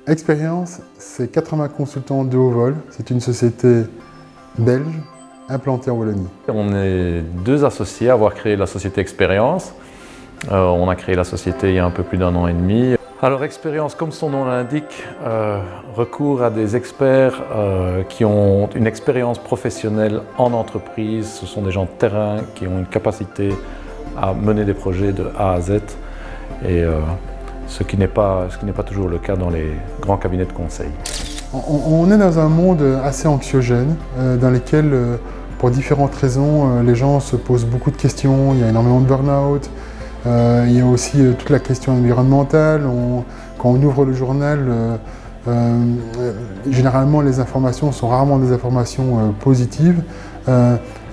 Expérience, c'est 80 consultants de haut vol. C'est une société belge implantée en Wallonie. On est deux associés à avoir créé la société Expérience. On a créé la société il y a un peu plus d'1 an et demi. Alors Expérience, comme son nom l'indique, recourt à des experts qui ont une expérience professionnelle en entreprise. Ce sont des gens de terrain qui ont une capacité à mener des projets de A à Z. Et ce qui n'est pas toujours le cas dans les grands cabinets de conseil. On est dans un monde assez anxiogène, dans lequel, pour différentes raisons, les gens se posent beaucoup de questions. Il y a énormément de burn-out. Il y a aussi toute la question environnementale. Quand on ouvre le journal, généralement les informations sont rarement des informations positives.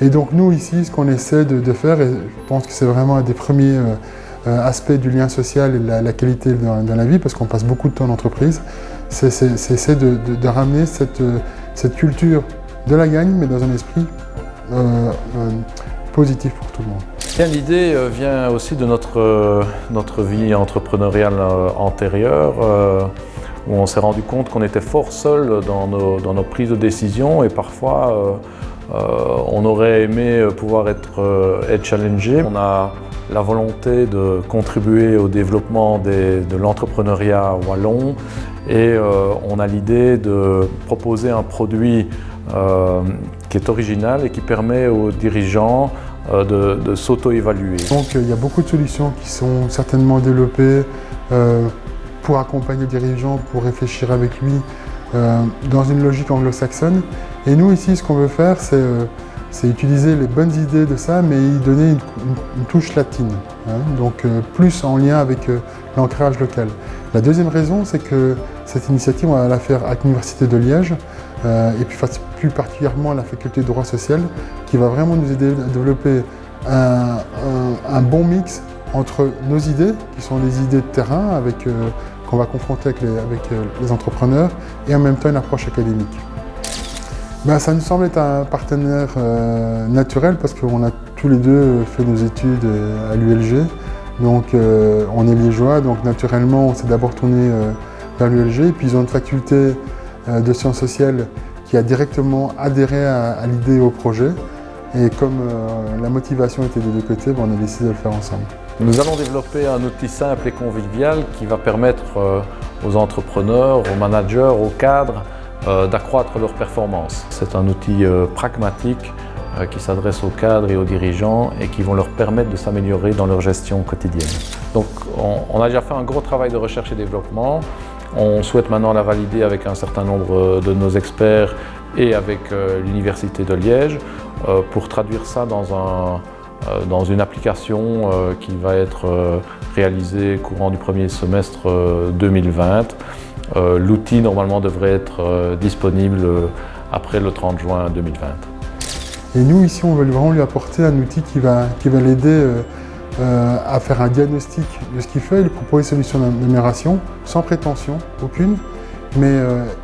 Et donc nous ici, ce qu'on essaie de faire, et je pense que c'est vraiment un des premiers aspect du lien social et la qualité dans la vie, parce qu'on passe beaucoup de temps en entreprise, c'est de ramener cette culture de la gagne, mais dans un esprit positif pour tout le monde. L'idée vient aussi de notre vie entrepreneuriale antérieure, où on s'est rendu compte qu'on était fort seul dans nos prises de décision, et parfois on aurait aimé pouvoir être challengé. On a la volonté de contribuer au développement de l'entrepreneuriat wallon, et on a l'idée de proposer un produit qui est original et qui permet aux dirigeants de s'auto-évaluer. Donc il y a beaucoup de solutions qui sont certainement développées pour accompagner le dirigeant, pour réfléchir avec lui dans une logique anglo-saxonne. Et nous ici, ce qu'on veut faire, c'est utiliser les bonnes idées de ça, mais y donner une touche latine, hein, donc plus en lien avec l'ancrage local. La deuxième raison, c'est que cette initiative, on va la faire avec l'Université de Liège, et puis plus particulièrement la faculté de droit social, qui va vraiment nous aider à développer un bon mix entre nos idées, qui sont des idées de terrain, qu'on va confronter avec les entrepreneurs, et en même temps une approche académique. Ça nous semble être un partenaire naturel, parce qu'on a tous les deux fait nos études à l'ULG. Donc on est liégeois, donc naturellement on s'est d'abord tourné vers l'ULG. Et puis ils ont une faculté de sciences sociales qui a directement adhéré à l'idée et au projet. Et comme la motivation était des deux côtés, on a décidé de le faire ensemble. Nous allons développer un outil simple et convivial qui va permettre aux entrepreneurs, aux managers, aux cadres d'accroître leurs performances. C'est un outil pragmatique qui s'adresse aux cadres et aux dirigeants et qui vont leur permettre de s'améliorer dans leur gestion quotidienne. Donc on a déjà fait un gros travail de recherche et développement. On souhaite maintenant la valider avec un certain nombre de nos experts et avec l'Université de Liège pour traduire ça dans une application qui va être réalisée courant du premier semestre 2020. L'outil normalement devrait être disponible après le 30 juin 2020. Et nous ici, on veut vraiment lui apporter un outil qui va l'aider à faire un diagnostic de ce qu'il fait et lui proposer des solutions d'amélioration sans prétention aucune. Mais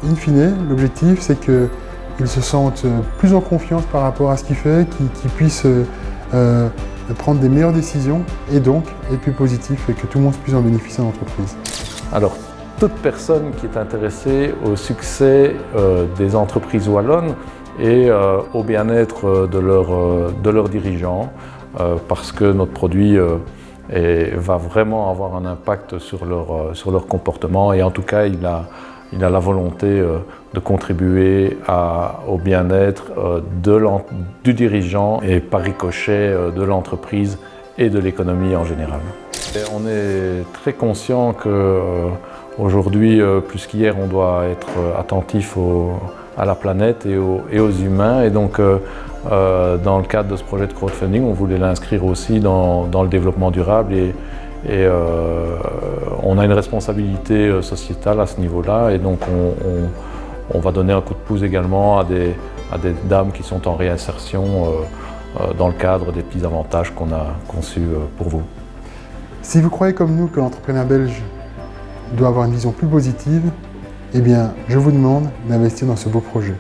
in fine, l'objectif c'est qu'il se sente plus en confiance par rapport à ce qu'il fait, qu'il puisse prendre des meilleures décisions et donc être plus positif, et que tout le monde puisse en bénéficier dans l'entreprise. Alors, toute personne qui est intéressée au succès des entreprises wallonnes et au bien-être de leurs dirigeants, parce que notre produit va vraiment avoir un impact sur leur comportement, et en tout cas il a la volonté de contribuer au bien-être du dirigeant et par ricochet de l'entreprise et de l'économie en général. Et on est très conscient que aujourd'hui, plus qu'hier, on doit être attentif à la planète et aux humains. Et donc, dans le cadre de ce projet de crowdfunding, on voulait l'inscrire aussi dans le développement durable. Et on a une responsabilité sociétale à ce niveau-là. Et donc, on va donner un coup de pouce également à des dames qui sont en réinsertion dans le cadre des petits avantages qu'on a conçus pour vous. Si vous croyez comme nous que l'entrepreneur belge doit avoir une vision plus positive, eh bien, je vous demande d'investir dans ce beau projet.